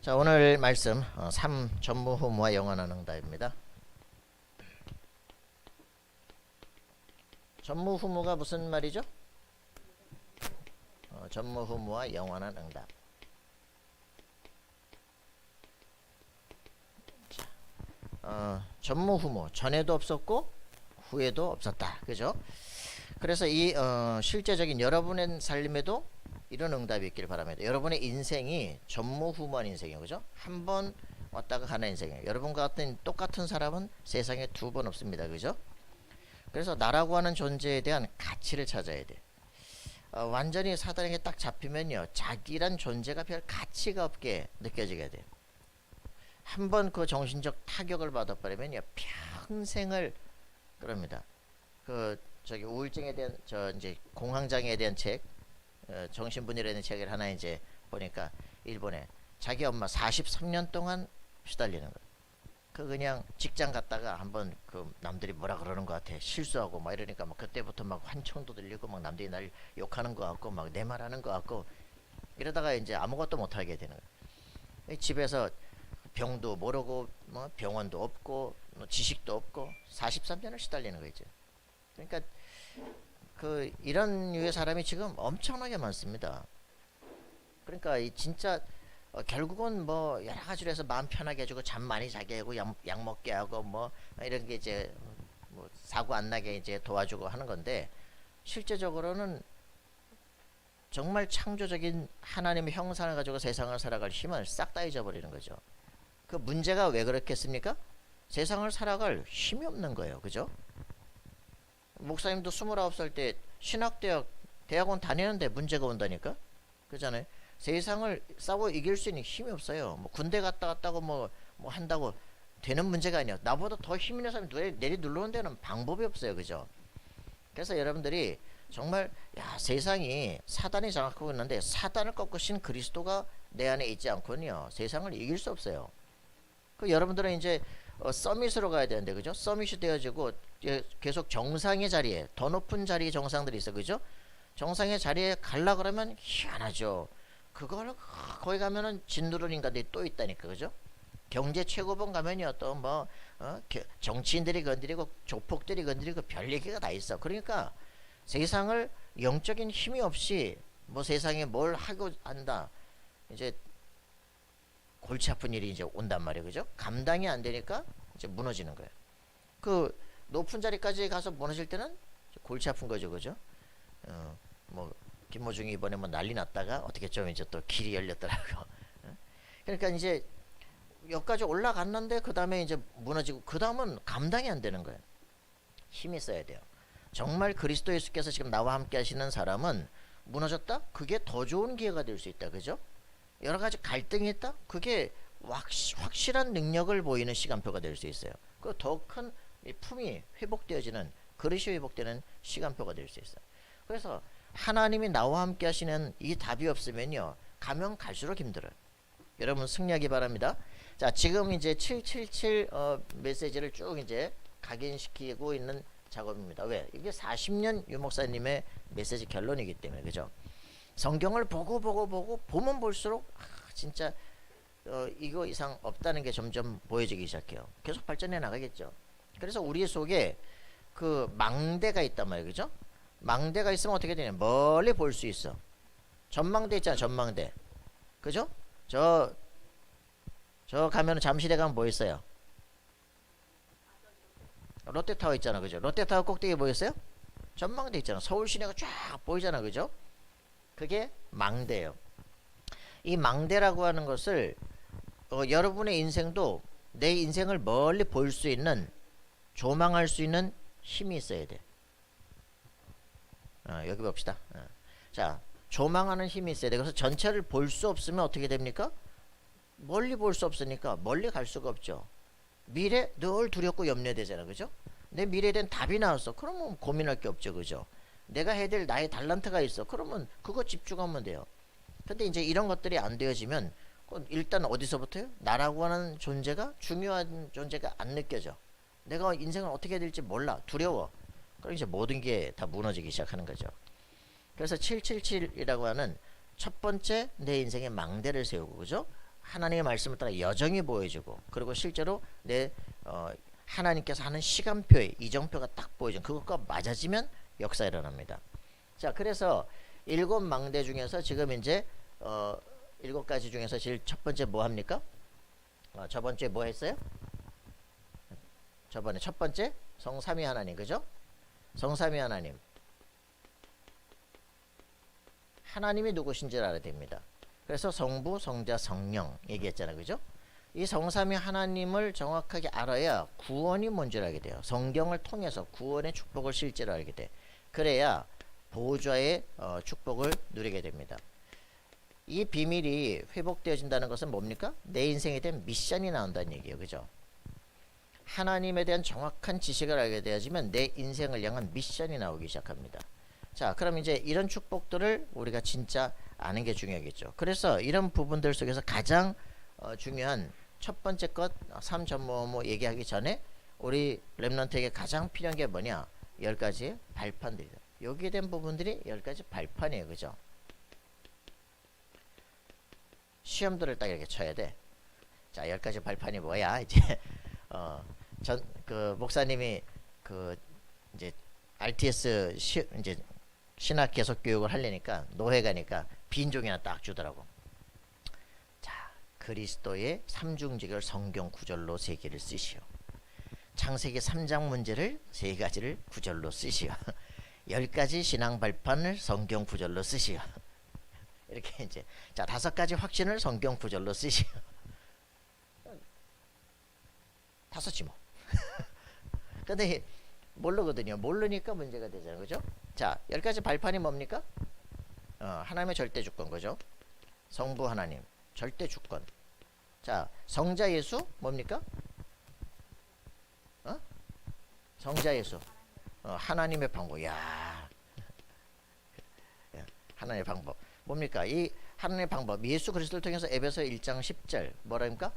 자, 오늘 말씀 3. 전무후무와 영원한 응답입니다. 전무후무가 무슨 말이죠? 전무후무와 영원한 응답. 전무후무, 전에도 없었고 후에도 없었다, 그죠? 그래서 이 실제적인 여러분의 삶에도 이런 응답이 있길 바랍니다. 여러분의 인생이 전무후무한 인생이에요, 그죠? 한 번 왔다가 가는 인생이에요. 여러분과 같은 똑같은 사람은 세상에 두 번 없습니다, 그죠? 그래서 나라고 하는 존재에 대한 가치를 찾아야 돼. 완전히 사단에게 딱 잡히면요, 자기란 존재가 별 가치가 없게 느껴지게 돼. 한번 그 정신적 타격을 받아버리면요, 평생을 그럽니다. 저기 우울증에 대한 이제 공황장애에 대한 책, 정신분열이라는 책을 하나 이제 보니까 일본에 자기 엄마 43년 동안 시달리는 거예요. 그냥 직장 갔다가 한번 남들이 뭐라 그러는 것 같아, 실수하고 막 이러니까 막 그때부터 막 환청도 들리고 막 남들이 날 욕하는 것 같고 막 내 말하는 것 같고 이러다가 이제 아무것도 못하게 되는 거예요. 집에서 병도 모르고 뭐 병원도 없고 뭐 지식도 없고 43년을 시달리는 거죠. 그러니까 이런 유의 사람이 지금 엄청나게 많습니다. 그러니까 진짜 결국은 뭐 여러 가지로 해서 마음 편하게 해주고 잠 많이 자게 하고 약 먹게 하고 뭐 이런 게 이제 뭐 사고 안 나게 이제 도와주고 하는 건데, 실제적으로는 정말 창조적인 하나님의 형상을 가지고 세상을 살아갈 힘을 싹 다 잊어버리는 거죠. 그 문제가 왜 그렇겠습니까? 세상을 살아갈 힘이 없는 거예요, 그죠? 목사님도 29살 때 신학대학 대학원 다니는데 문제가 온다니까, 그잖아요. 세상을 싸워 이길 수 있는 힘이 없어요. 뭐 군대 갔다 왔다고 뭐 한다고 되는 문제가 아니야. 나보다 더 힘 있는 사람이 내리 눌러오는 데는 방법이 없어요, 그죠? 그래서 여러분들이 정말 세상이 사단이 장악하고 있는데 사단을 꺾으신 그리스도가 내 안에 있지 않고는요, 세상을 이길 수 없어요. 여러분들은 이제 서밋으로 가야 되는데, 그죠? 서밋이 되어지고 계속 정상의 자리에, 더 높은 자리에 정상들이 있어, 그죠? 정상의 자리에 갈라 그러면 희한하죠. 그걸 거기 가면은 짓누른 인간들이 또 있다니까, 그죠? 경제 최고봉 가면요, 또 뭐 정치인들이 건드리고 조폭들이 건드리고 별 얘기가 다 있어. 그러니까 세상을 영적인 힘이 없이 뭐 세상에 뭘 하고 한다, 이제 골치 아픈 일이 이제 온단 말이에요, 그죠? 감당이 안 되니까 이제 무너지는 거예요. 높은 자리까지 가서 무너질 때는 골치 아픈 거죠, 그죠? 뭐 김모중이 이번에 뭐 난리 났다가 어떻게 좀 이제 또 길이 열렸더라고. 그러니까 이제 여기까지 올라갔는데 그 다음에 이제 무너지고 그 다음은 감당이 안 되는 거예요. 힘이 있어야 돼요. 정말 그리스도 예수께서 지금 나와 함께 하시는 사람은 무너졌다? 그게 더 좋은 기회가 될 수 있다, 그죠? 여러 가지 갈등이 있다? 그게 확실한 능력을 보이는 시간표가 될 수 있어요. 그 더 큰 품이 회복되어지는, 그릇이 회복되는 시간표가 될 수 있어요. 그래서 하나님이 나와 함께 하시는 이 답이 없으면요, 가면 갈수록 힘들어요. 여러분 승리하기 바랍니다. 자, 지금 이제 777 메시지를 쭉 이제 각인시키고 있는 작업입니다. 왜? 이게 40년 유목사님의 메시지 결론이기 때문에, 그죠? 성경을 보고 보면 볼수록 진짜 이거 이상 없다는 게 점점 보여지기 시작해요. 계속 발전해 나가겠죠. 그래서 우리 속에 망대가 있단 말이에요, 그죠? 망대가 있으면 어떻게 되냐, 멀리 볼 수 있어. 전망대 있잖아, 전망대, 그죠? 저 가면 잠실에 가면 뭐 있어요? 롯데타워 있잖아, 그죠? 롯데타워 꼭대기에 뭐 있어요? 전망대 있잖아. 서울 시내가 쫙 보이잖아, 그죠? 그게 망대예요. 이 망대라고 하는 것을 여러분의 인생도 내 인생을 멀리 볼 수 있는, 조망할 수 있는 힘이 있어야 돼. 여기 봅시다. 자, 조망하는 힘이 있어야 돼. 그래서 전체를 볼 수 없으면 어떻게 됩니까? 멀리 볼 수 없으니까 멀리 갈 수가 없죠. 미래 늘 두렵고 염려되잖아, 그죠? 내 미래에 대한 답이 나왔어. 그러면 고민할 게 없죠, 그죠? 내가 해야 될 나의 달란트가 있어. 그러면 그거 집중하면 돼요. 근데 이제 이런 것들이 안 되어지면 일단 어디서부터요? 나라고 하는 존재가 중요한 존재가 안 느껴져. 내가 인생을 어떻게 해야 될지 몰라. 두려워. 그럼 이제 모든 게 다 무너지기 시작하는 거죠. 그래서 777이라고 하는 첫 번째 내 인생의 망대를 세우고, 그죠? 하나님의 말씀을 따라 여정이 보여지고, 그리고 실제로 내 하나님께서 하는 시간표에 이정표가 딱 보여지는 그것과 맞아지면 역사 일어납니다. 자, 그래서 일곱 망대 중에서 지금 이제 일곱 가지 중에서 제일 첫 번째 뭐 합니까? 저번 주에 뭐 했어요? 저번에 첫 번째 성삼위 하나님, 그죠? 성삼위 하나님, 하나님이 누구신지를 알아야 됩니다. 그래서 성부, 성자, 성령 얘기했잖아요, 그죠? 이 성삼위 하나님을 정확하게 알아야 구원이 뭔지를 알게 돼요. 성경을 통해서 구원의 축복을 실제로 알게 돼. 그래야 보호자의 축복을 누리게 됩니다. 이 비밀이 회복되어진다는 것은 뭡니까? 내 인생에 대한 미션이 나온다는 얘기예요, 그죠? 하나님에 대한 정확한 지식을 알게 되어지면 내 인생을 향한 미션이 나오기 시작합니다. 자, 그럼 이제 이런 축복들을 우리가 진짜 아는 게 중요하겠죠. 그래서 이런 부분들 속에서 가장 중요한 첫 번째 것, 3.55 얘기하기 전에 우리 렘넌트에게 가장 필요한 게 뭐냐? 10가지 발판들이다. 여기에 대한 부분들이 10가지 발판이에요, 그죠? 시험들을 딱 이렇게 쳐야 돼. 자, 10가지 발판이 뭐야? 이제 그 목사님이 그 이제 RTS 이제 신학 계속 교육을 하려니까 노회가니까 빈종이 하나 딱 주더라고. 자, 그리스도의 삼중직을 성경 구절로 3개를 쓰시오. 창세기 3장 문제를 3가지를 구절로 쓰시오. 10가지 신앙 발판을 성경 구절로 쓰시오. 이렇게 이제 자, 5가지 확신을 성경 구절로 쓰시오. 다 썼지 뭐. 근데 모르거든요. 모르니까 문제가 되잖아요, 그죠? 자, 10가지 발판이 뭡니까? 하나님의 절대 주권, 그죠? 성부 하나님 절대 주권. 자, 성자 예수 뭡니까? 성자 예수 하나님의 방법. 야, 하나님의 방법 뭡니까? 이 하나님의 방법, 예수 그리스도를 통해서 에베소 1장 10절 뭐랍니까?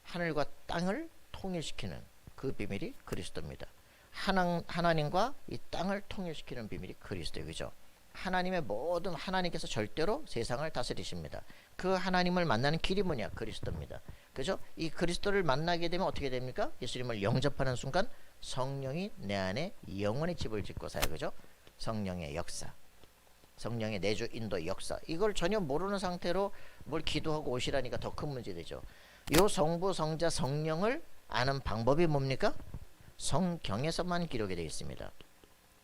하늘과 땅을 통일시키는 그 비밀이 그리스도입니다. 하나님과 이 땅을 통일시키는 비밀이 그리스도예요, 그죠? 하나님의 모든, 하나님께서 절대로 세상을 다스리십니다. 그 하나님을 만나는 길이 뭐냐? 그리스도입니다, 그죠? 이 그리스도를 만나게 되면 어떻게 됩니까? 예수님을 영접하는 순간 성령이 내 안에 영원히 집을 짓고 사요, 그죠? 성령의 역사, 성령의 내주 인도 역사, 이걸 전혀 모르는 상태로 뭘 기도하고 오시라니까 더 큰 문제 되죠. 요 성부, 성자, 성령을 아는 방법이 뭡니까? 성경에서만 기록이 되어 있습니다.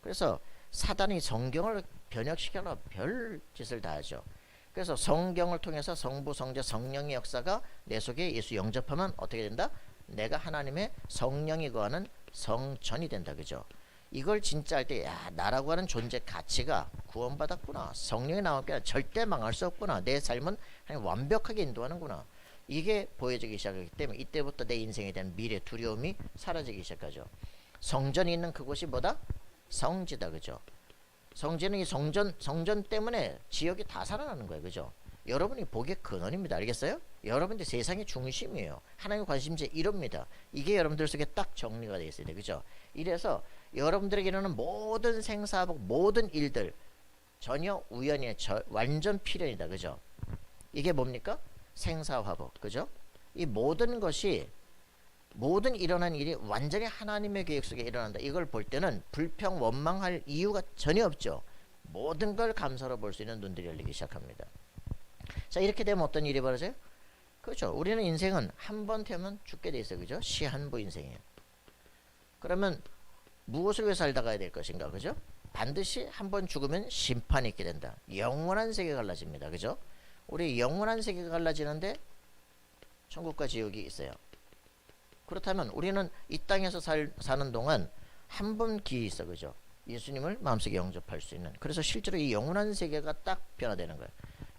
그래서 사단이 성경을 변혁시켜라 별 짓을 다 하죠. 그래서 성경을 통해서 성부, 성자, 성령의 역사가 내 속에 예수 영접하면 어떻게 된다? 내가 하나님의 성령이 거하는 성전이 된다, 그죠? 이걸 진짜 할 때, 야, 나라고 하는 존재 가치가 구원받았구나, 성령이 나오니까 절대 망할 수 없구나, 내 삶은 완벽하게 인도하는구나, 이게 보여지기 시작하기 때문에 이때부터 내 인생에 대한 미래 두려움이 사라지기 시작하죠. 성전이 있는 그곳이 뭐다? 성지다, 그죠? 성지는 이 성전 때문에 지역이 다 살아나는 거예요, 그죠? 여러분이 복의 근원입니다, 알겠어요? 여러분들 세상의 중심이에요. 하나님의 관심제 이럽니다. 이게 여러분들 속에 딱 정리가 되어 있어요, 그죠? 이래서 여러분들에게 일어나는 모든 생사복, 모든 일들 전혀 우연이 완전 필연이다, 그죠? 이게 뭡니까? 생사화복, 그죠? 이 모든 것이, 모든 일어난 일이 완전히 하나님의 계획 속에 일어난다. 이걸 볼 때는 불평, 원망할 이유가 전혀 없죠. 모든 걸 감사로 볼 수 있는 눈들이 열리기 시작합니다. 자, 이렇게 되면 어떤 일이 벌어져요? 그렇죠. 우리는 인생은 한 번 태우면 죽게 돼 있어요, 그죠? 시한부 인생이에요. 그러면 무엇을 위해 살다 가야 될 것인가, 그죠? 반드시 한 번 죽으면 심판이 있게 된다. 영원한 세계가 갈라집니다, 그죠? 우리 영원한 세계가 갈라지는데 천국과 지옥이 있어요. 그렇다면 우리는 이 땅에서 사는 동안 한 번 기회 있어, 그죠? 예수님을 마음속에 영접할 수 있는. 그래서 실제로 이 영원한 세계가 딱 변화되는 거예요.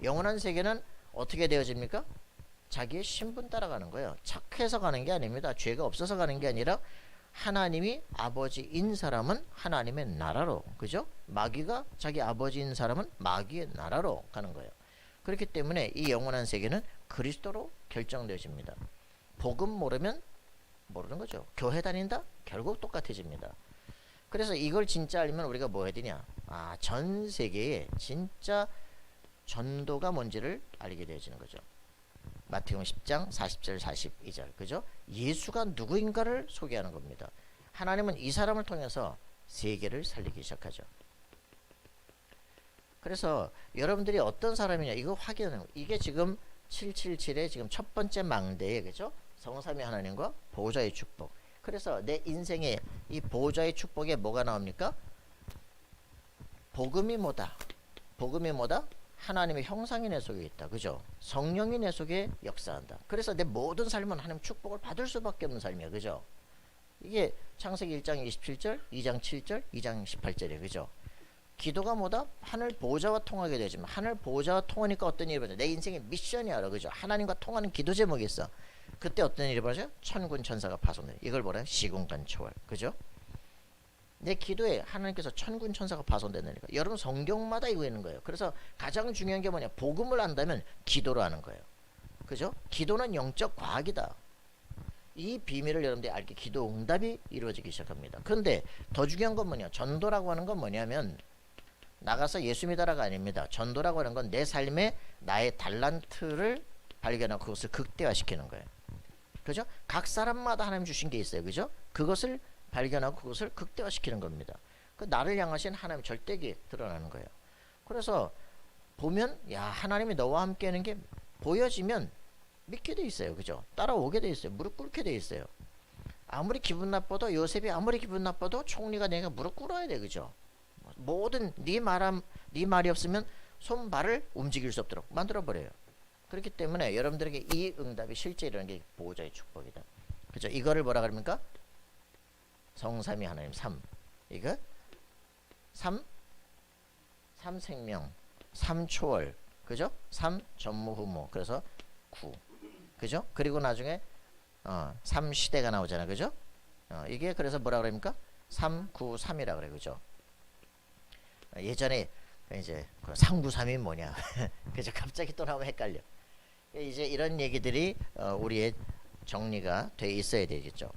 영원한 세계는 어떻게 되어집니까? 자기의 신분 따라가는 거예요. 착해서 가는 게 아닙니다. 죄가 없어서 가는 게 아니라 하나님이 아버지인 사람은 하나님의 나라로, 그죠? 마귀가 자기 아버지인 사람은 마귀의 나라로 가는 거예요. 그렇기 때문에 이 영원한 세계는 그리스도로 결정되어집니다. 복음 모르면 모르는 거죠. 교회 다닌다? 결국 똑같아집니다. 그래서 이걸 진짜 알면 우리가 뭐 해야 되냐? 전 세계에 진짜 전도가 뭔지를 알게 되어지는 거죠. 마태복음 10장 40절 42절. 그죠? 예수가 누구인가를 소개하는 겁니다. 하나님은 이 사람을 통해서 세계를 살리기 시작하죠. 그래서 여러분들이 어떤 사람이냐 이거 확인하는 거. 이게 지금 777의 지금 첫 번째 망대에 그죠? 성삼위 하나님과 보호자의 축복. 그래서 내 인생에 이 보호자의 축복에 뭐가 나옵니까? 복음이 뭐다? 복음이 뭐다? 하나님의 형상이 내 속에 있다. 그죠? 성령이 내 속에 역사한다. 그래서 내 모든 삶은 하나님 축복을 받을 수밖에 없는 삶이야. 그죠? 이게 창세기 1장 27절, 2장 7절, 2장 18절이에요. 그죠? 기도가 뭐다? 하늘 보호자와 통하게 되지만 하늘 보호자와 통하니까 어떤 일이 벌어져? 내 인생의 미션이 알아. 그죠? 하나님과 통하는 기도 제목이 있어. 그때 어떤 일이 벌어져? 천군 천사가 파손돼. 이걸 뭐래? 시공간 초월. 그죠? 내 기도에 하나님께서 천군 천사가 파손된다니까. 여러분 성경마다 이거 있는 거예요. 그래서 가장 중요한 게 뭐냐? 복음을 안다면 기도로 하는 거예요. 그죠? 기도는 영적 과학이다. 이 비밀을 여러분들이 알게 기도 응답이 이루어지기 시작합니다. 그런데 더 중요한 건 뭐냐? 전도라고 하는 건 뭐냐면 나가서 예수 믿어라가 아닙니다. 전도라고 하는 건 내 삶에 나의 달란트를 발견하고 그것을 극대화시키는 거예요. 그죠? 각 사람마다 하나님 주신 게 있어요. 그죠? 그것을 발견하고 그것을 극대화시키는 겁니다. 그 나를 향하신 하나님 절대기 드러나는 거예요. 그래서 보면 야 하나님이 너와 함께 하는 게 보여지면 믿게 돼 있어요. 그죠? 따라오게 돼 있어요. 무릎 꿇게 돼 있어요. 아무리 기분 나빠도 요셉이 아무리 기분 나빠도 총리가 내가 무릎 꿇어야 돼. 그죠? 모든 네 말이 없으면 손발을 움직일 수 없도록 만들어 버려요. 그렇기 때문에 여러분들에게 이 응답이 실제 이라는 게 보호자의 축복이다. 그죠? 이거를 뭐라 그럽니까? 성삼위 하나님 3. 이거 3 생명, 3 초월. 그죠? 3 전무후무. 그래서 9. 그죠? 그리고 나중에 3 시대가 나오잖아. 그죠? 이게 그래서 뭐라 그럽니까? 393이라 그래. 그죠? 예전에 이제 상구삼이 뭐냐 그죠? 갑자기 또 나오면 헷갈려. 이제 이런 얘기들이 우리의 정리가 돼 있어야 되겠죠.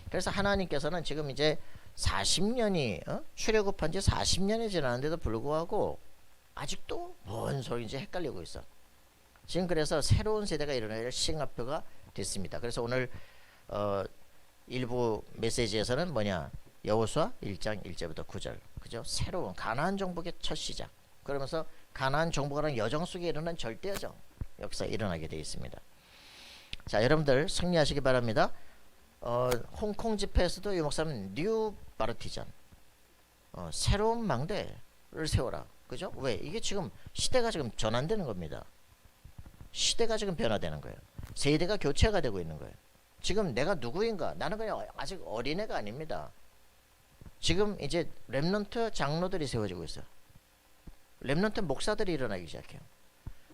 그래서 하나님께서는 지금 이제 40년이 출애굽한 지 40년이 지났는데도 불구하고 아직도 뭔 소리인지 헷갈리고 있어. 지금 그래서 새로운 세대가 일어날 시행합표가 됐습니다. 그래서 오늘 일부 메시지에서는 뭐냐? 여호수아 1장 1절부터 9절. 그죠? 새로운 가나안 정복의 첫 시작. 그러면서 가나안 정복하는 여정 속에 일어난 절대 여정 역사가 일어나게 되어 있습니다. 자, 여러분들 승리하시기 바랍니다. 홍콩 집회에서도 이 목사님 뉴 바르티잔 새로운 망대를 세워라. 그죠? 왜? 이게 지금 시대가 지금 전환되는 겁니다. 시대가 지금 변화되는 거예요. 세대가 교체가 되고 있는 거예요. 지금 내가 누구인가? 나는 그냥 아직 어린애가 아닙니다. 지금 이제 렘넌트 장로들이 세워지고 있어요. 렘넌트 목사들이 일어나기 시작해요.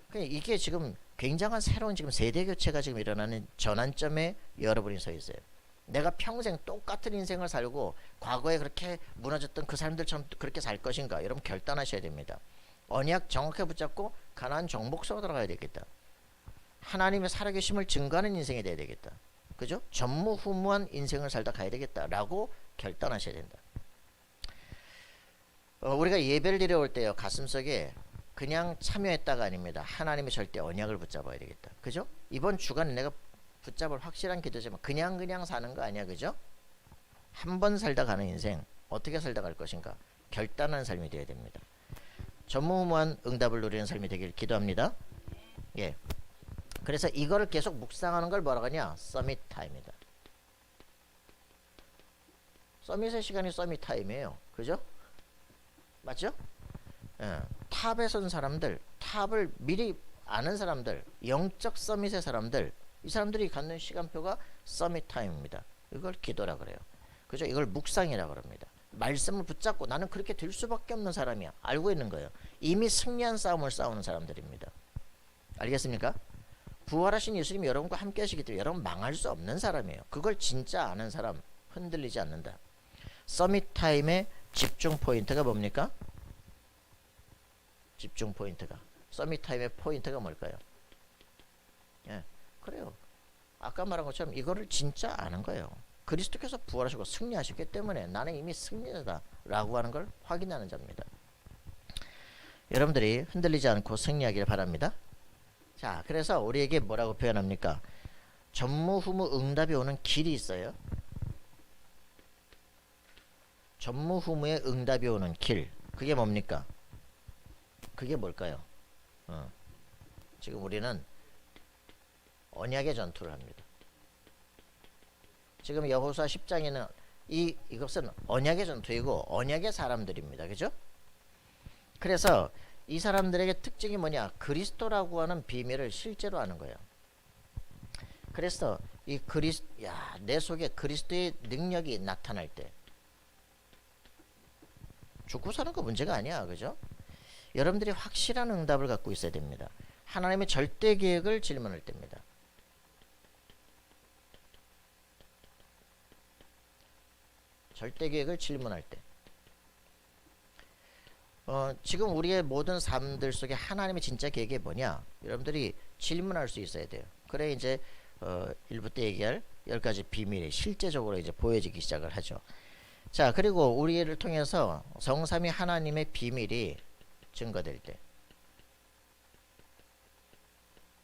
그러니까 이게 지금 굉장한 새로운 지금 세대 교체가 지금 일어나는 전환점에 여러분이 서 있어요. 내가 평생 똑같은 인생을 살고 과거에 그렇게 무너졌던 그 사람들처럼 그렇게 살 것인가? 여러분 결단하셔야 됩니다. 언약 정확하게 붙잡고 가나안 정복으로 들어가야 되겠다. 하나님의 살아계심을 증거하는 인생이 돼야 되겠다. 그죠? 전무후무한 인생을 살다 가야 되겠다라고 결단하셔야 된다. 우리가 예배를 드려올 때요 가슴속에 그냥 참여했다가 아닙니다. 하나님의 절대 언약을 붙잡아야 되겠다. 그죠? 이번 주간에 내가 붙잡을 확실한 기도지만 그냥 사는 거 아니야. 그죠? 한 번 살다 가는 인생 어떻게 살다 갈 것인가 결단하는 삶이 되어야 됩니다. 전무후무한 응답을 누리는 삶이 되길 기도합니다. 예. 그래서 이거를 계속 묵상하는 걸 뭐라고 하냐? 서밋 타임이다. 서밋의 시간이 서밋 타임이에요. 그죠? 맞죠? 예. 탑에 선 사람들, 탑을 미리 아는 사람들, 영적 서밋의 사람들, 이 사람들이 갖는 시간표가 서밋 타임입니다. 이걸 기도라 그래요. 그죠? 이걸 묵상이라 그럽니다. 말씀을 붙잡고 나는 그렇게 될 수밖에 없는 사람이야. 알고 있는 거예요. 이미 승리한 싸움을 싸우는 사람들입니다. 알겠습니까? 부활하신 예수님이 여러분과 함께 하시기 때문에 여러분 망할 수 없는 사람이에요. 그걸 진짜 아는 사람, 흔들리지 않는다. 서밋 타임의 집중 포인트가 뭡니까? 집중 포인트가. 서밋 타임의 포인트가 뭘까요? 예, 그래요. 아까 말한 것처럼 이거를 진짜 아는 거예요. 그리스도께서 부활하시고 승리하셨기 때문에 나는 이미 승리자다 라고 하는 걸 확인하는 자입니다. 여러분들이 흔들리지 않고 승리하길 바랍니다. 자, 그래서 우리에게 뭐라고 표현합니까? 전무후무 응답이 오는 길이 있어요. 전무후무의 응답이 오는 길. 그게 뭡니까? 그게 뭘까요? 지금 우리는 언약의 전투를 합니다. 지금 여호수아 10장에는 이것은 언약의 전투이고 언약의 사람들입니다. 그죠? 그래서 이 사람들에게 특징이 뭐냐? 그리스도라고 하는 비밀을 실제로 아는 거예요. 그래서 내 속에 그리스도의 능력이 나타날 때 죽고 사는 거 문제가 아니야. 그죠? 여러분들이 확실한 응답을 갖고 있어야 됩니다. 하나님의 절대 계획을 질문할 때입니다. 절대 계획을 질문할 때. 지금 우리의 모든 삶들 속에 하나님의 진짜 계획이 뭐냐? 여러분들이 질문할 수 있어야 돼요. 그래 이제 1부 때 얘기할 10가지 비밀이 실제적으로 이제 보여지기 시작을 하죠. 자, 그리고 우리를 통해서 성삼위 하나님의 비밀이 증거될 때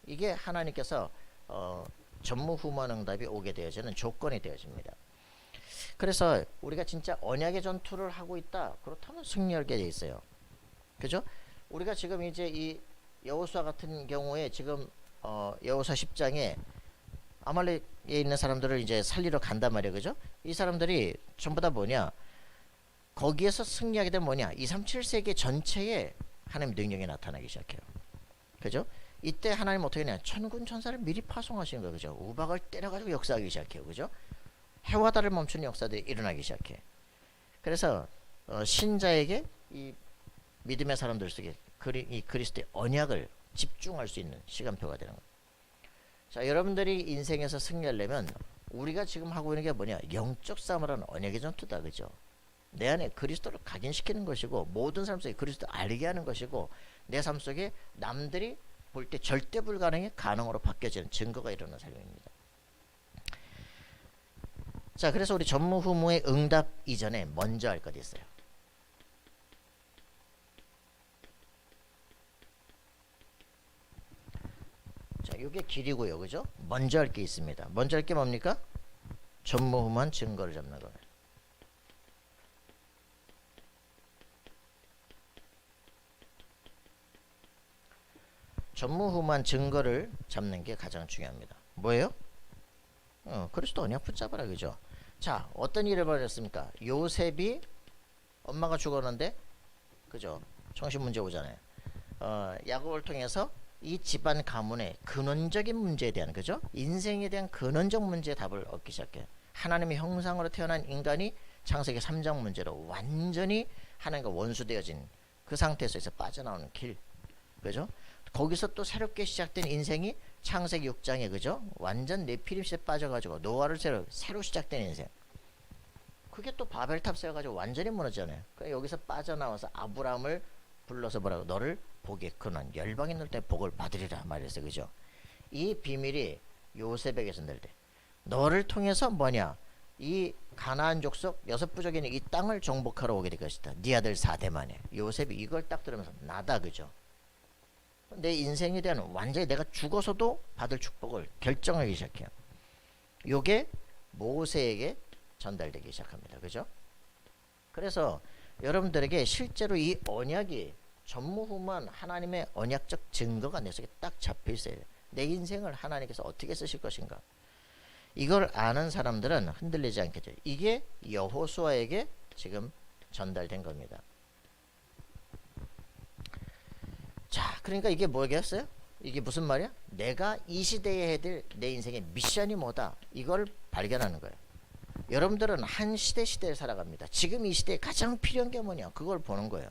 이게 하나님께서 전무후무한 응답이 오게 되어지는 조건이 되어집니다. 그래서 우리가 진짜 언약의 전투를 하고 있다. 그렇다면 승리하게 돼 있어요. 그죠? 우리가 지금 이제 이 여호수아 같은 경우에 지금 여호수아 10장에 아말렉에 있는 사람들을 이제 살리러 간단 말이에요. 그죠? 이 사람들이 전부 다 뭐냐? 거기에서 승리하게 되면 뭐냐? 237세기 전체에 하나님 능력이 나타나기 시작해요. 그죠? 이때 하나님 어떻게 하냐? 천군 천사를 미리 파송하시는 거예요. 그죠? 우박을 때려가지고 역사하기 시작해요. 그죠? 해와 달을 멈추는 역사들이 일어나기 시작해. 그래서 신자에게 이 믿음의 사람들 속에 이 그리스도의 언약을 집중할 수 있는 시간표가 되는 거예요. 자, 여러분들이 인생에서 승리하려면 우리가 지금 하고 있는 게 뭐냐? 영적 싸움을 하는 언약의 전투다. 그죠? 내 안에 그리스도를 각인시키는 것이고 모든 사람 속에 그리스도를 알게 하는 것이고 내 삶 속에 남들이 볼 때 절대 불가능이 가능으로 바뀌어지는 증거가 일어나는 삶입니다. 자, 그래서 우리 전무후무의 응답 이전에 먼저 할 것이 있어요. 자, 이게 길이고요. 그죠? 먼저 할 게 있습니다. 먼저 할 게 뭡니까? 전무후무한 증거를 잡는 거예요. 전무후무한 증거를 잡는 게 가장 중요합니다. 뭐예요? 그리스도 언약 붙잡아라. 그죠? 자, 어떤 일을 벌였습니까? 요셉이 엄마가 죽었는데, 그죠? 정신 문제 오잖아요. 야곱을 통해서 이 집안 가문의 근원적인 문제에 대한, 그죠? 인생에 대한 근원적 문제의 답을 얻기 시작해요. 하나님의 형상으로 태어난 인간이 창세기 3장 문제로 완전히 하나님과 원수되어진 그 상태에서 빠져나오는 길, 그죠? 거기서 또 새롭게 시작된 인생이 창세기 6장에, 그죠? 완전 네피림시에 빠져가지고 노아를 새로 시작된 인생. 그게 또 바벨탑 세워가지고 완전히 무너지잖아요. 그러니까 여기서 빠져나와서 아브라함을 불러서 뭐라고? 너를 복의 근원 열방인들 때 복을 받으리라 말했어요. 그죠? 이 비밀이 요셉에게서 늘 때 너를 통해서 뭐냐? 이 가나안 족속 6부족인 이 땅을 정복하러 오게 될 것이다. 네 아들 4대만에. 요셉이 이걸 딱 들으면서 나다. 그죠? 내 인생에 대한 완전히 내가 죽어서도 받을 축복을 결정하기 시작해요. 요게 모세에게 전달되기 시작합니다. 그죠? 그래서 여러분들에게 실제로 이 언약이 전무후무한 하나님의 언약적 증거가 내 속에 딱 잡혀 있어야 돼요. 내 인생을 하나님께서 어떻게 쓰실 것인가. 이걸 아는 사람들은 흔들리지 않겠죠. 이게 여호수아에게 지금 전달된 겁니다. 자, 그러니까 이게 뭐겠어요? 이게 무슨 말이야? 내가 이 시대에 해야 될 내 인생의 미션이 뭐다. 이걸 발견하는 거예요. 여러분들은 한 시대에 살아갑니다. 지금 이 시대에 가장 필요한 게 뭐냐? 그걸 보는 거예요.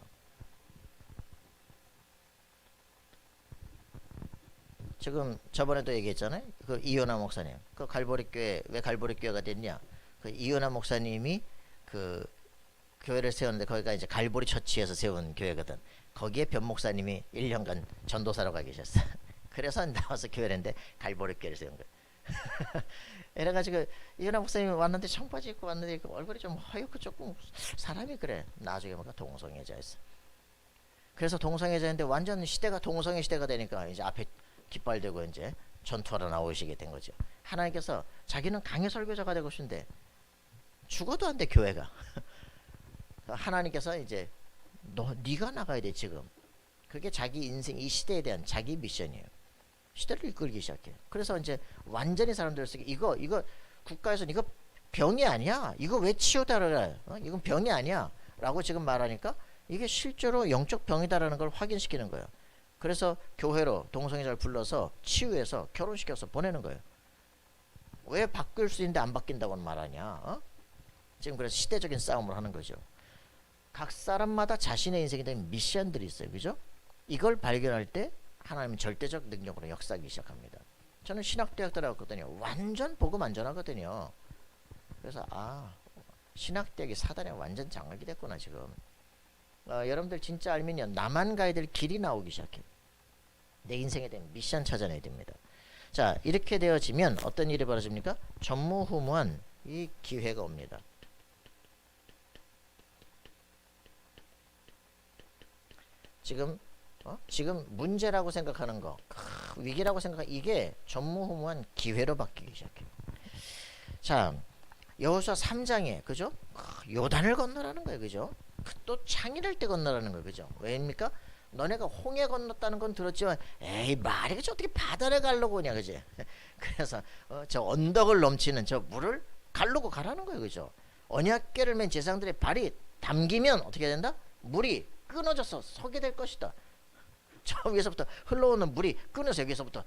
지금 저번에도 얘기했잖아요. 그 이효나 목사님. 그 갈보리교회 왜 갈보리교회가 됐냐? 그 이효나 목사님이 그 교회를 세웠는데 거기가 이제 갈보리 처치에서 세운 교회거든. 거기에 변 목사님이 1년간 전도사로 가 계셨어. 그래서 나와서 교회를 했는데 갈보리 교회를 세운 거예요. 이래가지고 이현아 목사님이 왔는데 청바지 입고 왔는데 얼굴이 좀 허옇고 조금 사람이 그래. 나중에 보니까 동성애자였어. 그래서 동성애자인데 완전 시대가 동성애 시대가 되니까 이제 앞에 깃발 들고 이제 전투하러 나오시게 된 거죠. 하나님께서 자기는 강해 설교자가 되고 싶은데 죽어도 안 돼 교회가. 하나님께서 이제 네가 나가야 돼 지금. 그게 자기 인생 이 시대에 대한 자기 미션이에요. 시대를 이끌기 시작해. 그래서 이제 완전히 사람들을 쓰기 이거 국가에서는 이거 병이 아니야. 이거 왜 치유다라? 이건 병이 아니야. 라고 지금 말하니까 이게 실제로 영적 병이다라는 걸 확인시키는 거예요. 그래서 교회로 동성애자를 불러서 치유해서 결혼시켜서 보내는 거예요. 왜 바뀔 수 있는데 안 바뀐다고는 말하냐? 지금 그래서 시대적인 싸움을 하는 거죠. 각 사람마다 자신의 인생에 대한 미션들이 있어요. 그죠? 이걸 발견할 때 하나님은 절대적 능력으로 역사하기 시작합니다. 저는 신학대학 들어갔거든요. 완전 복음 안전하거든요. 그래서 신학대학이 사단에 완전 장악이 됐구나 지금. 여러분들 진짜 알면요. 나만 가야 될 길이 나오기 시작해요. 내 인생에 대한 미션 찾아내야 됩니다. 자, 이렇게 되어지면 어떤 일이 벌어집니까? 전무후무한 이 기회가 옵니다. 지금 문제라고 생각하는 거, 위기라고 생각하는 이게 전무후무한 기회로 바뀌기 시작해요. 자, 여호수아 3장에 그죠? 요단을 건너라는 거예요. 그죠? 또 창의할 때 건너라는 거예요. 그죠? 왜입니까? 너네가 홍해 건넜다는 건 들었지만 에이 말이 그저 어떻게 바다를 가려고 그냐 그지? 그래서 저 언덕을 넘치는 저 물을 가르고 가라는 거예요. 그죠? 언약궤를 맨 제사장들의 발이 담기면 어떻게 된다? 물이 끊어져서 서게 될 것이다. 저 위에서부터 흘러오는 물이 끊어서 여기서부터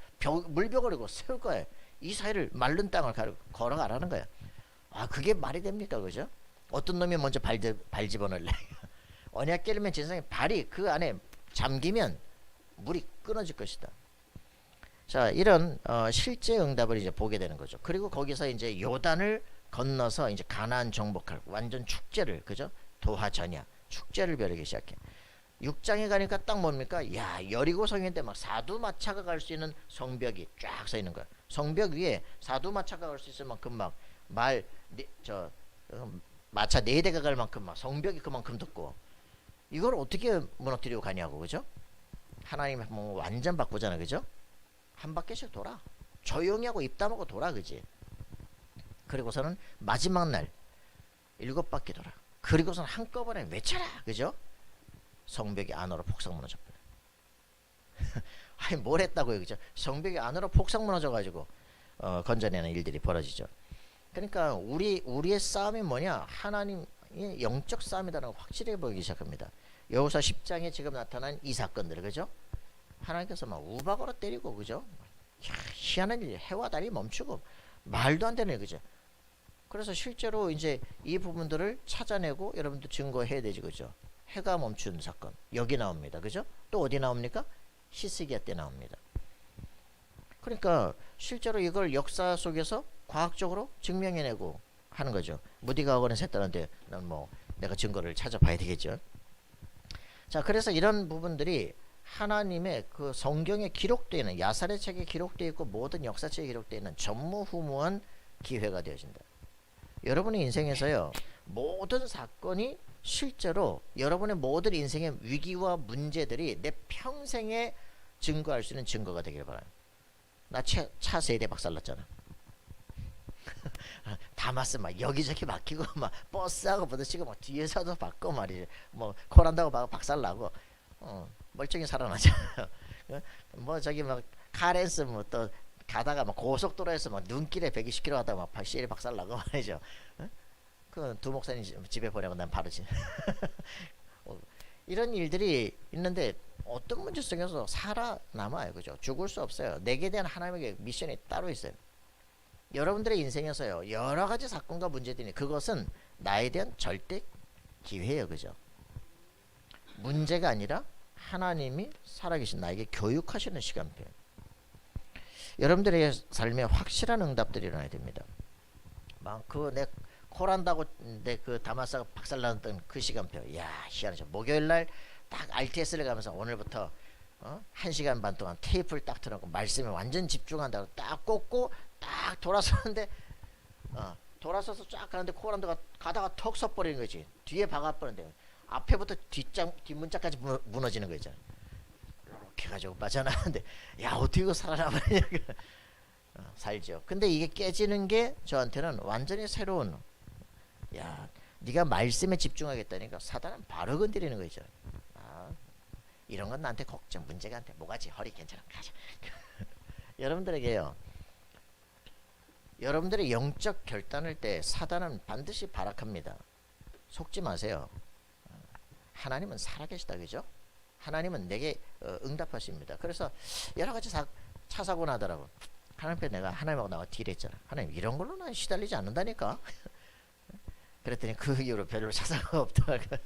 물벽을 세울 거예요. 이 사이를 마른 땅을 걸어가라는 거예요. 그게 말이 됩니까? 그죠? 어떤 놈이 먼저 발 집어넣을래? 언약궤를 맨 제사장의 발이 그 안에 잠기면 물이 끊어질 것이다. 자, 이런 실제 응답을 이제 보게 되는 거죠. 그리고 거기서 이제 요단을 건너서 이제 가나안 정복할 완전 축제를 그죠? 도하전야 축제를 벼르기 시작해. 6장에 가니까 딱 뭡니까? 야, 여리고 성인데 막 사두마차가 갈 수 있는 성벽이 쫙 서 있는 거야. 성벽 위에 사두마차가 갈 수 있을 만큼 막 마차 4대가 갈 만큼 막 성벽이 그만큼 덮고 이걸 어떻게 무너뜨리고 가냐고. 그죠? 하나님 뭐 완전 바꾸잖아. 그죠? 한 바퀴씩 돌아. 조용히 하고 입 다물고 돌아. 그지? 그리고서는 마지막 날 7바퀴 돌아. 그리고서는 한꺼번에 외쳐라. 그죠? 성벽이 안으로 폭삭 무너졌거든. 아니 뭘 했다고요. 그죠? 성벽이 안으로 폭삭 무너져가지고 건져내는 일들이 벌어지죠. 그러니까 우리의 싸움이 뭐냐? 하나님의 영적 싸움이라는 걸 확실히 보이기 시작합니다. 여호수아 10장에 지금 나타난 이 사건들 그죠? 하나님께서 막 우박으로 때리고 그죠? 희한한 일, 해와 달이 멈추고 말도 안 되네. 그죠? 그래서 실제로 이제 이 부분들을 찾아내고 여러분들 증거해야 되지. 그죠? 해가 멈춘 사건 여기 나옵니다. 그죠? 또 어디 나옵니까? 히스기야 때 나옵니다. 그러니까 실제로 이걸 역사 속에서 과학적으로 증명해내고 하는 거죠. 무디가 학원에서 했다는데 난 뭐 내가 증거를 찾아봐야 되겠죠. 자, 그래서 이런 부분들이 하나님의 그 성경에 기록되어 있는 야살의 책에 기록되어 있고 모든 역사책에 기록되어 있는 전무후무한 기회가 되어진다. 여러분의 인생에서요 모든 사건이 실제로 여러분의 모든 인생의 위기와 문제들이 내 평생에 증거할 수 있는 증거가 되길 바라요. 나 차 3대 박살났잖아. 다마스 막 여기저기 막히고 막 버스하고 부딪히고 막 뒤에서도 받고 말이지. 뭐 코란다고 박살나고 멀쩡히 살아나잖아요. 뭐 저기 막 카렌스 뭐 또 가다가 막 고속도로에서 막 눈길에 120km 하다가 막 실이 박살나고 말이죠. 그 두 목사님 집에 보내고 난 바로 이런 일들이 있는데 어떤 문제 속에서 살아남아요. 그죠? 죽을 수 없어요. 내게 대한 하나님의 미션이 따로 있어요. 여러분들의 인생에서요 여러 가지 사건과 문제들이 그것은 나에 대한 절대 기회예요. 그죠? 문제가 아니라 하나님이 살아계신 나에게 교육하시는 시간표. 여러분들의 삶에 확실한 응답들이 일어나야 됩니다. 막 내 코란다고 내 그 다마스가 박살났던 그 시간표. 야, 희한하죠. 목요일날 딱 RTS를 가면서 오늘부터 1시간 반 동안 테이프를 딱 틀어놓고 말씀에 완전 집중한다고 딱 꽂고 딱 돌아서는데 돌아서서 쫙 가는데 코란다가 가다가 턱 서버리는 거지. 뒤에 박아버리는데 앞에부터 뒷문짝까지 무너지는 거 있잖아. 이렇게 가지고 빠져나가는데 야 어떻게 이거 살아남았냐. 살죠. 근데 이게 깨지는 게 저한테는 완전히 새로운, 야 네가 말씀에 집중하겠다니까 사단은 바로 건드리는 거 있잖아. 이런 건 나한테 걱정, 문제가 안 돼. 뭐가지? 허리 괜찮아. 가자. 여러분들에게요. 여러분들의 영적 결단할 때 사단은 반드시 발악합니다. 속지 마세요. 하나님은 살아계시다, 그죠? 하나님은 내게 응답하십니다. 그래서 여러 가지 차 사고 나더라고. 하나님 앞에 내가 하나님하고 나와 딜했잖아. 하나님 이런 걸로 난 시달리지 않는다니까. 그랬더니 그 이후로 별로 차 사고가 없더라고요.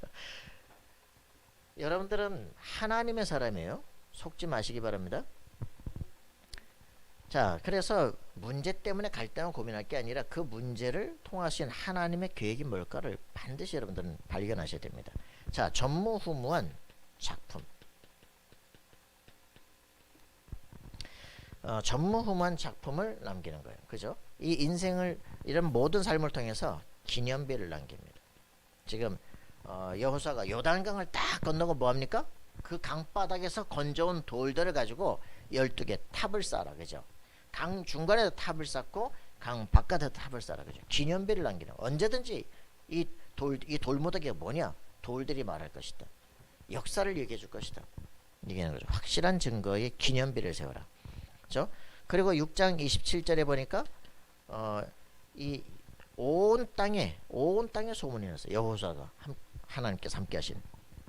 여러분들은 하나님의 사람이에요. 속지 마시기 바랍니다. 자, 그래서 문제 때문에 갈등을 고민할 게 아니라 그 문제를 통하신 하나님의 계획이 뭘까를 반드시 여러분들은 발견하셔야 됩니다. 자, 전무후무한 작품. 전무후무한 작품을 남기는 거예요. 그죠? 이 인생을, 이런 모든 삶을 통해서 기념비를 남깁니다. 지금 여호수아가 요단강을 딱 건너고 뭐합니까? 그 강바닥에서 건져온 돌들을 가지고 12개 탑을 쌓아라. 그죠? 강 중간에도 탑을 쌓고 강 바깥에도 탑을 쌓아라. 그죠? 기념비를 남기는, 언제든지 이 돌무더기가 뭐냐? 돌들이 말할 것이다. 역사를 얘기해 줄 것이다. 얘기하는 거죠. 확실한 증거의 기념비를 세워라. 그죠? 그리고 6장 27절에 보니까 이 온 땅에 소문이 났어요. 여호수아가 하나님께서 함께 하신,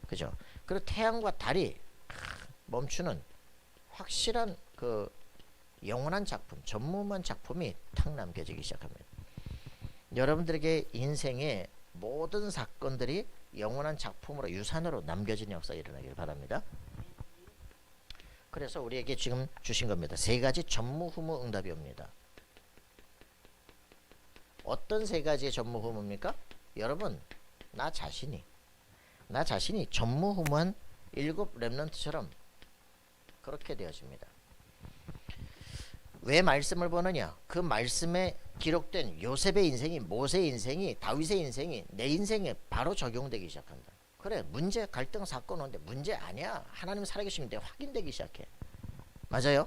그죠? 그리고 태양과 달이 멈추는 확실한 그 영원한 작품, 전무후무한 작품이 탁 남겨지기 시작합니다. 여러분들에게 인생의 모든 사건들이 영원한 작품으로, 유산으로 남겨진 역사가 일어나길 바랍니다. 그래서 우리에게 지금 주신 겁니다. 세 가지 전무후무 응답이 옵니다. 어떤 세 가지의 전무후무입니까? 여러분, 나 자신이 전무후무한 7 렘넌트처럼 그렇게 되어집니다. 왜 말씀을 보느냐? 그 말씀에 기록된 요셉의 인생이, 모세의 인생이, 다윗의 인생이 내 인생에 바로 적용되기 시작한다. 그래, 문제, 갈등, 사건 오는데 문제 아니야. 하나님 살아계시면 돼. 확인되기 시작해. 맞아요?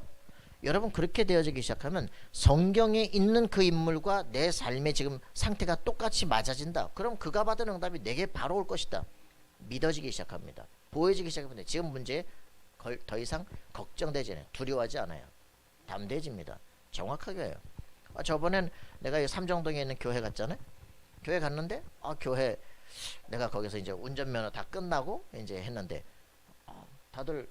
여러분, 그렇게 되어지기 시작하면 성경에 있는 그 인물과 내 삶의 지금 상태가 똑같이 맞아진다. 그럼 그가 받은 응답이 내게 바로 올 것이다. 믿어지기 시작합니다. 보여지기 시작합니다. 지금 문제에 더 이상 걱정되지 않아요. 두려워하지 않아요. 담대해집니다. 정확하게 해요. 저번엔 내가 삼정동에 있는 교회 갔잖아요. 교회 갔는데 교회 내가 거기서 이제 운전면허 다 끝나고 이제 했는데 다들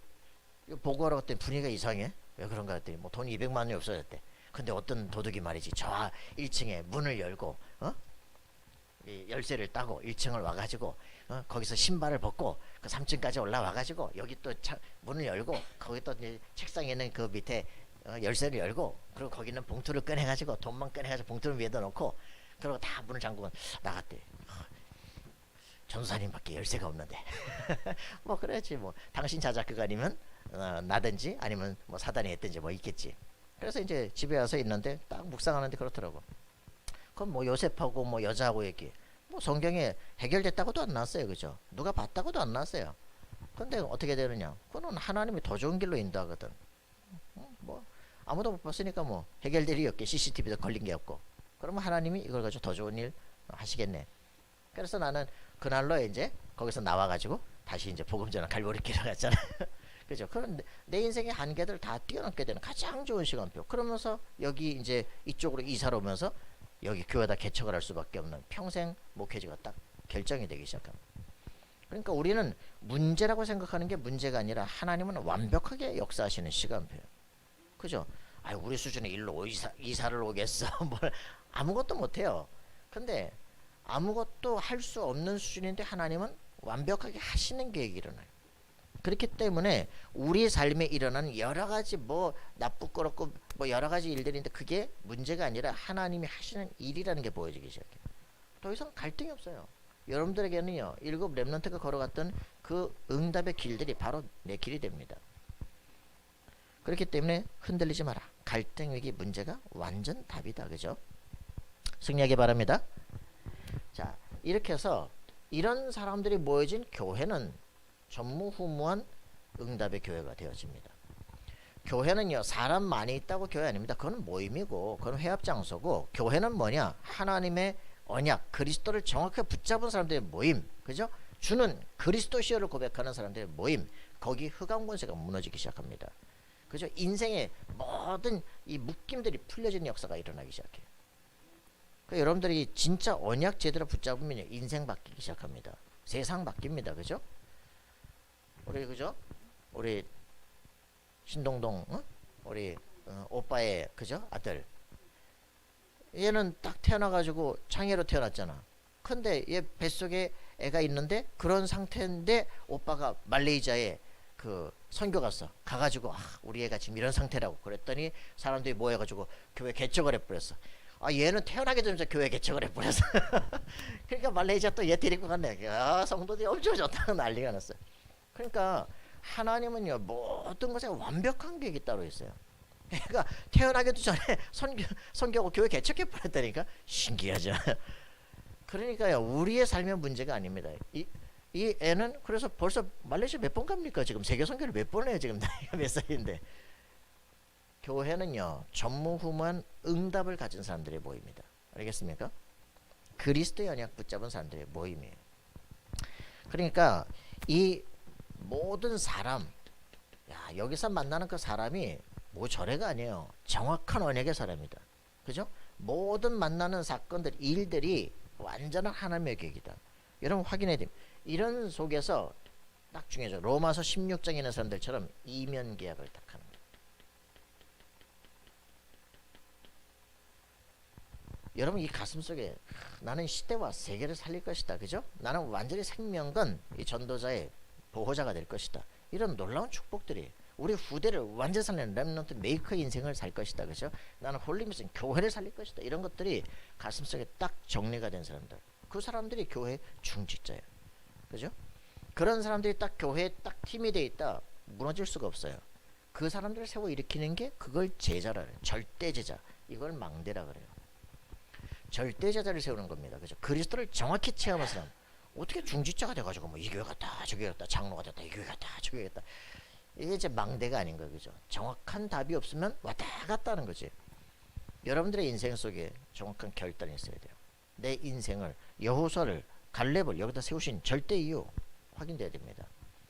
보고하러 갔더니 분위기가 이상해. 왜 그런가 했더니 뭐 돈 200만 원이 없어졌대. 근데 어떤 도둑이 말이지 저 1층에 문을 열고 이 열쇠를 따고 1층을 와가지고 거기서 신발을 벗고 그 3층까지 올라와가지고 여기 또 문을 열고 거기 또 이제 책상에 있는 그 밑에 열쇠를 열고 그리고 거기는 봉투를 꺼내가지고 돈만 꺼내가지고 봉투를 위에다 놓고 그리고 다 문을 잠그고 나갔대. 전사님밖에 열쇠가 없는데 뭐 그래야지 뭐 당신 자작극 아니면 나든지 아니면 뭐 사단이 했든지 뭐 있겠지. 그래서 이제 집에 와서 있는데 딱 묵상하는데 그렇더라고. 그럼 뭐 요셉하고 뭐 여자하고 얘기 뭐 성경에 해결됐다고도 안 나왔어요. 그죠? 누가 봤다고도 안 나왔어요. 근데 어떻게 되느냐? 그거는 하나님이 더 좋은 길로 인도하거든. 뭐 아무도 못 봤으니까 뭐 해결될 일이 없게 CCTV도 걸린 게 없고 그러면 하나님이 이걸 가지고 더 좋은 일 하시겠네. 그래서 나는 그날로 이제 거기서 나와가지고 다시 이제 복음 전환 갈보리길을 갔잖아. 그죠? 그런 내 인생의 한계들 다 뛰어넘게 되는 가장 좋은 시간표. 그러면서 여기 이제 이쪽으로 이사를 오면서 여기 교회에다 개척을 할 수밖에 없는 평생 목회지가 딱 결정이 되기 시작합니다. 그러니까 우리는 문제라고 생각하는 게 문제가 아니라 하나님은 완벽하게 역사하시는 시간표예요. 그죠? 우리 수준의 일로 이사를 오겠어. 뭘 아무것도 못해요. 근데 아무것도 할 수 없는 수준인데 하나님은 완벽하게 하시는 계획이 일어나요. 그렇기 때문에 우리 삶에 일어나는 여러 가지 뭐 나쁘고 뭐 여러 가지 일들인데 그게 문제가 아니라 하나님이 하시는 일이라는 게 보여지기 시작해요. 더 이상 갈등이 없어요. 여러분들에게는요 7 렘넌트가 걸어갔던 그 응답의 길들이 바로 내 길이 됩니다. 그렇기 때문에 흔들리지 마라. 갈등, 위기, 문제가 완전 답이다. 그죠? 승리하기 바랍니다. 자, 이렇게 해서 이런 사람들이 모여진 교회는 전무후무한 응답의 교회가 되어집니다. 교회는요, 사람 많이 있다고 교회 아닙니다. 그건 모임이고, 그건 회합 장소고, 교회는 뭐냐? 하나님의 언약, 그리스도를 정확하게 붙잡은 사람들의 모임, 그죠? 주는 그리스도시여를 고백하는 사람들의 모임, 거기 흑암 권세가 무너지기 시작합니다. 그죠? 인생의 모든 이 묶임들이 풀려지는 역사가 일어나기 시작해요. 그러니까 여러분들이 진짜 언약 제대로 붙잡으면 인생 바뀌기 시작합니다. 세상 바뀝니다. 그죠? 우리 그죠? 우리 신동동 우리 오빠의 그죠? 아들, 얘는 딱 태어나가지고 장애로 태어났잖아. 근데 얘 뱃속에 애가 있는데 그런 상태인데 오빠가 말레이시아에 그 선교 갔어. 가가지고 우리 애가 지금 이런 상태라고 그랬더니 사람들이 모여가지고 교회 개척을 해버렸어. 얘는 태어나게 되면서 교회 개척을 해버렸어. 그러니까 말레이시아 또 얘 데리고 갔네. 성도들이 엄청 좋다는 난리가 났어요. 그러니까 하나님은요, 모든 것에 완벽한 계획이 따로 있어요. 그러니까 태어나기도 전에 선교하고 교회 개척해버렸다니까. 신기하죠. 그러니까요, 우리의 삶의 문제가 아닙니다. 이 애는 그래서 벌써 말레이시아 몇 번 갑니까? 지금 세계 선교를 몇 번 해요? 지금 나이가 몇 살인데. 교회는요, 전무후무한 응답을 가진 사람들의 모임입니다. 알겠습니까? 그리스도의 언약 붙잡은 사람들의 모임이에요. 그러니까 이 모든 사람, 여기서 만나는 그 사람이 뭐 저래가 아니에요. 정확한 언약의 사람이다. 그죠? 모든 만나는 사건들, 일들이 완전한 하나님의 계획이다. 여러분 확인해야 됩니다. 이런 속에서 딱 중요하죠. 로마서 16장에 있는 사람들처럼 이면 계약을 딱 하는 거예요. 여러분 이 가슴 속에 나는 시대와 세계를 살릴 것이다. 그죠? 나는 완전히 생명건 이 전도자의 보호자가 될 것이다. 이런 놀라운 축복들이 우리 후대를 완전 살리는 렘넌트 메이커 인생을 살 것이다. 그죠? 나는 홀리미스 교회를 살릴 것이다. 이런 것들이 가슴속에 딱 정리가 된 사람들. 그 사람들이 교회 중직자예요. 그죠? 그런 사람들이 딱 교회에 딱 팀이 돼 있다. 무너질 수가 없어요. 그 사람들을 세워 일으키는 게 그걸 제자라 그래요. 절대 제자. 이걸 망대라 그래요. 절대 제자를 세우는 겁니다. 그죠? 그리스도를 정확히 체험한 사람. 어떻게 중직자가 돼가지고 뭐 이 교회 갔다 저 교회 갔다 장로가 됐다 이 교회 갔다 저 교회 갔다, 이게 이제 망대가 아닌 거예요. 그죠? 정확한 답이 없으면 왔다 갔다 하는 거지. 여러분들의 인생 속에 정확한 결단이 있어야 돼요. 내 인생을, 여호수아를, 갈렙을 여기다 세우신 절대 이유 확인돼야 됩니다.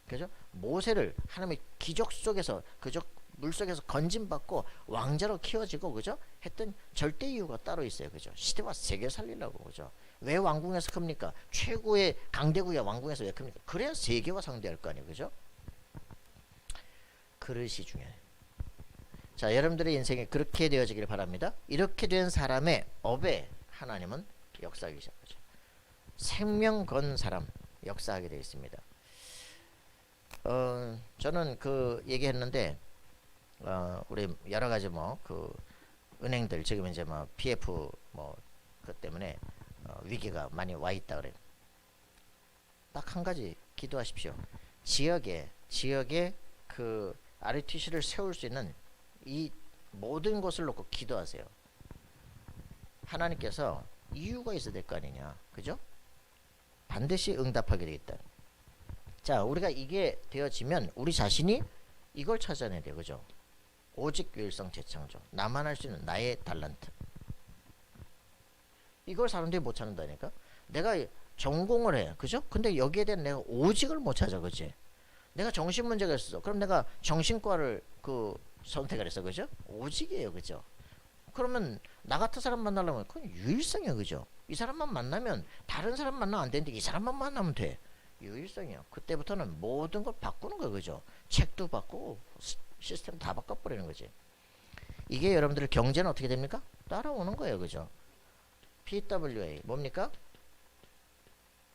그죠? 모세를 하나님의 기적 속에서, 그죠? 물 속에서 건짐받고 왕자로 키워지고, 그죠? 했던 절대 이유가 따로 있어요. 그죠? 시대와 세계 살리려고. 그죠? 왜 왕궁에서 큽니까? 최고의 강대국의 왕궁에서 왜 큽니까? 그래야 세계와 상대할 거 아니에요. 그죠? 그릇이 중요해요. 자, 여러분들의 인생에 그렇게 되어지길 바랍니다. 이렇게 된 사람의 업에 하나님은 역사하기 시작하죠. 생명 건 사람 역사하게 되어 있습니다. 저는 그 얘기했는데 우리 여러 가지 그 은행들 지금 이제 PF 그 때문에 위기가 많이 와 있다 그래요. 딱 한 가지 기도하십시오. 지역에 그 RUTC를 세울 수 있는 이 모든 것을 놓고 기도하세요. 하나님께서 이유가 있어야 될 거 아니냐, 그죠? 반드시 응답하게 되겠다. 자, 우리가 이게 되어지면 우리 자신이 이걸 찾아내야 돼요, 그죠? 오직 유일성 재창조, 나만 할 수 있는 나의 달란트. 이걸 사람들이 못 찾는다니까. 내가 전공을 해, 그죠? 근데 여기에 대한 내가 오직을 못 찾아, 그지? 내가 정신 문제가 있어. 그럼 내가 정신과를 선택을 했어, 그죠? 오직이에요, 그죠? 그러면 나 같은 사람 만나려면 그건 유일성이야, 그죠? 이 사람만 만나면 다른 사람 만나면 안 되는데 이 사람만 만나면 돼. 유일성이야. 그때부터는 모든 걸 바꾸는 거야, 그죠? 책도 바꾸고 시스템 다 바꿔버리는 거지. 이게 여러분들 경제는 어떻게 됩니까? 따라오는 거예요, 그죠? PWA 뭡니까?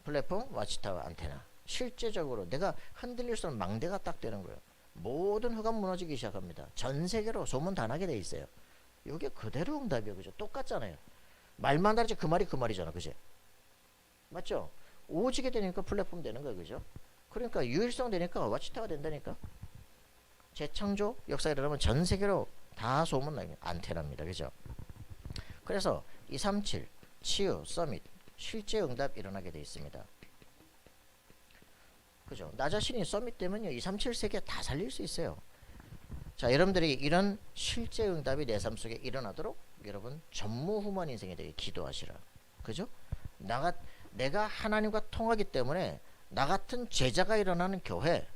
플랫폼, 와치타워, 안테나. 실제적으로 내가 흔들릴 수 없는 망대가 딱 되는 거예요. 모든 흑암 무너지기 시작합니다. 전 세계로 소문 다 나게 돼 있어요. 이게 그대로 응답이에요, 그죠? 똑같잖아요. 말만 다르지 그 말이 그 말이잖아, 그지? 맞죠? 오지게 되니까 플랫폼 되는 거예요, 그죠? 그러니까 유일성 되니까 와치타워 된다니까. 재창조 역사가 일어나면 전 세계로 다 소문 나게 안테나입니다, 그죠? 그래서 237 치유 서밋 실제 응답 일어나게 돼 있습니다. 그죠? 나 자신이 썸밋되면요 2, 3, 7 세계 다 살릴 수 있어요. 자, 여러분들이 이런 실제 응답이 내 삶 속에 일어나도록 여러분 전무후무한 인생이 되게 기도하시라. 그죠? 내가 하나님과 통하기 때문에 나 같은 제자가 일어나는 교회,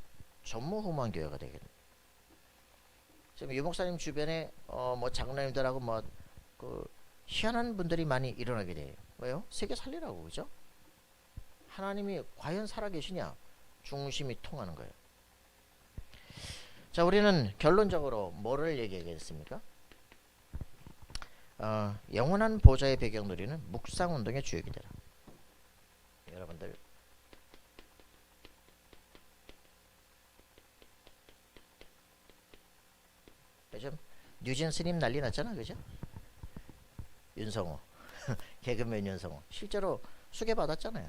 전무후무한 교회가 되겠네. 지금 유 목사님 주변에 뭐 장로님들하고 뭐 그 희한한 분들이 많이 일어나게 돼요. 왜요? 세계 살리라고. 그죠? 하나님이 과연 살아계시냐? 중심이 통하는 거예요. 자, 우리는 결론적으로 뭐를 얘기하겠습니까? 영원한 보좌의 배경 누리는 묵상운동의 주역이 되라. 여러분들 요즘 뉴진 스님 난리 났잖아. 그죠? 윤성호 개그맨 윤성호 실제로 수계 받았잖아요.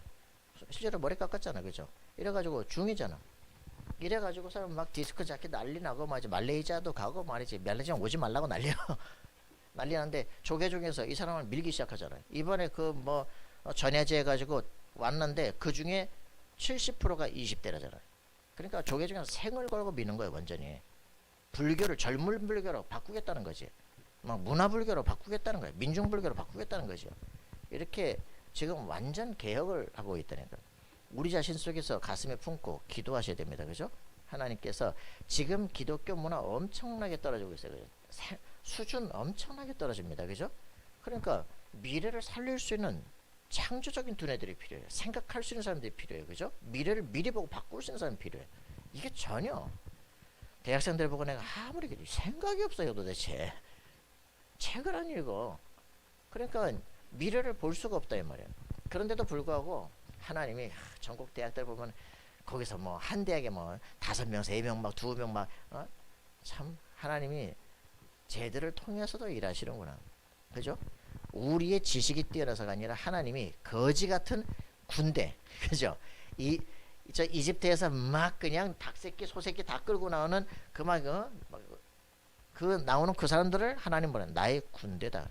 실제로 머리 깎았잖아. 그죠? 이래가지고 중이잖아. 이래가지고 사람 막 디스크 자켓 난리 나고 말이지. 말레이시아도 가고 말이지. 말레이시아 오지 말라고 난리야. 난리 나는데 조계 중에서 이 사람을 밀기 시작하잖아요. 이번에 그 뭐 전야제 해가지고 왔는데 그 중에 70%가 20대라잖아요. 그러니까 조계 중에서 생을 걸고 미는 거예요. 완전히 불교를 젊은 불교로 바꾸겠다는 거지. 막 문화불교로 바꾸겠다는 거예요. 민중불교로 바꾸겠다는 거죠. 이렇게 지금 완전 개혁을 하고 있다니까. 우리 자신 속에서 가슴에 품고 기도하셔야 됩니다. 그죠? 하나님께서 지금 기독교 문화 엄청나게 떨어지고 있어요. 그죠? 수준 엄청나게 떨어집니다. 그죠? 그러니까 미래를 살릴 수 있는 창조적인 두뇌들이 필요해요. 생각할 수 있는 사람들이 필요해요. 그죠? 미래를 미리 보고 바꿀 수 있는 사람이 필요해요. 이게 전혀 대학생들 보고 내가 아무리 생각이 없어요. 도대체 책을 안 읽어. 그러니까 미래를 볼 수가 없다 이 말이에요. 그런데도 불구하고 하나님이 전국 대학들 보면 거기서 뭐 한 대학에 뭐 5명, 3명 막 2명 막 참 하나님이 쟤들을 통해서도 일하시는구나. 그죠? 우리의 지식이 뛰어나서가 아니라 하나님이 거지 같은 군대. 그죠? 저 이집트에서 막 그냥 닭새끼, 소새끼 다 끌고 나오는 그 나오는 그 사람들을 하나님 보는 나의 군대다.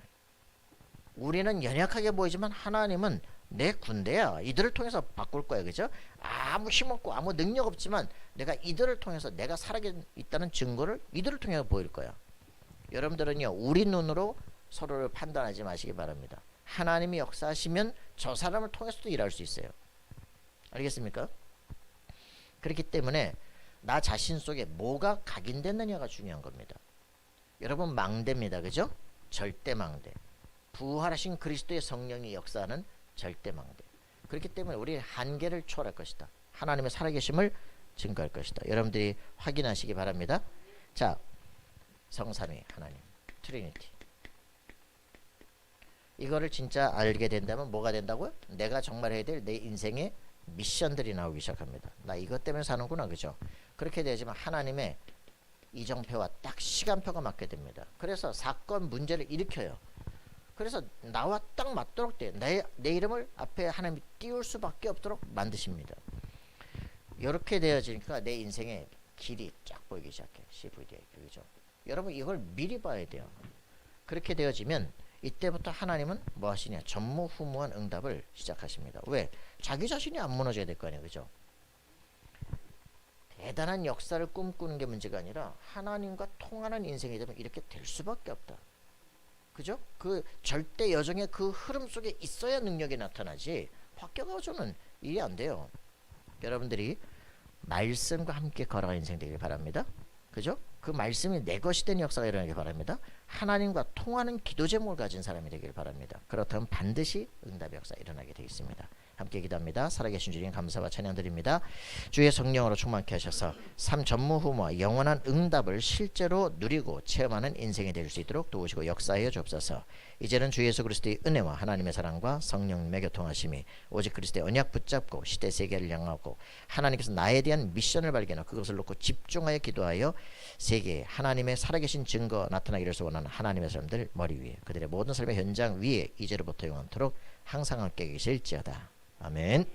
우리는 연약하게 보이지만 하나님은 내 군대야. 이들을 통해서 바꿀 거야. 그죠? 아무 힘없고 아무 능력 없지만 내가 이들을 통해서 내가 살아있다는 증거를 이들을 통해서 보일 거야. 여러분들은요 우리 눈으로 서로를 판단하지 마시기 바랍니다. 하나님이 역사하시면 저 사람을 통해서도 일할 수 있어요. 알겠습니까? 그렇기 때문에 나 자신 속에 뭐가 각인됐느냐가 중요한 겁니다. 여러분 망대입니다. 그죠? 절대 망대. 부활하신 그리스도의 성령이 역사하는 절대 망대. 그렇기 때문에 우리의 한계를 초월할 것이다. 하나님의 살아계심을 증거할 것이다. 여러분들이 확인하시기 바랍니다. 자, 성삼위 하나님, 트리니티. 이거를 진짜 알게 된다면 뭐가 된다고요? 내가 정말 해야 될 내 인생의 미션들이 나오기 시작합니다. 나 이것 때문에 사는구나. 그죠? 그렇게 되지만 하나님의 이정표와 딱 시간표가 맞게 됩니다. 그래서 사건 문제를 일으켜요. 그래서 나와 딱 맞도록 돼. 내 이름을 앞에 하나님이 띄울 수밖에 없도록 만드십니다. 이렇게 되어지니까 내 인생의 길이 쫙 보이기 시작해. CVD. 그죠? 여러분 이걸 미리 봐야 돼요. 그렇게 되어지면 이때부터 하나님은 뭐 하시냐? 전무후무한 응답을 시작하십니다. 왜? 자기 자신이 안 무너져야 될 거 아니에요. 그죠? 대단한 역사를 꿈꾸는 게 문제가 아니라 하나님과 통하는 인생이 되면 이렇게 될 수밖에 없다. 그죠? 그 절대 여정의 그 흐름 속에 있어야 능력이 나타나지 바뀌어가지고는 일이 안 돼요. 여러분들이 말씀과 함께 걸어가는 인생 되길 바랍니다. 그죠? 그 말씀이 내 것이 된 역사가 일어나길 바랍니다. 하나님과 통하는 기도 제목을 가진 사람이 되길 바랍니다. 그렇다면 반드시 응답의 역사 일어나게 되겠습니다. 함께 기도합니다. 살아계신 주님 감사와 찬양 드립니다. 주의 성령으로 충만케 하셔서 삶 전무후무와 영원한 응답을 실제로 누리고 체험하는 인생이 될 수 있도록 도우시고 역사하여 주옵소서. 이제는 주 예수 그리스도의 은혜와 하나님의 사랑과 성령님의 교통하심이 오직 그리스도의 언약 붙잡고 시대 세계를 향하고 하나님께서 나에 대한 미션을 발견하고 그것을 놓고 집중하여 기도하여 세계에 하나님의 살아계신 증거 나타나기를 원하는 하나님의 사람들 머리 위에 그들의 모든 삶의 현장 위에 이제로부터 영원토록 항상 함께 계실지어다. 아멘.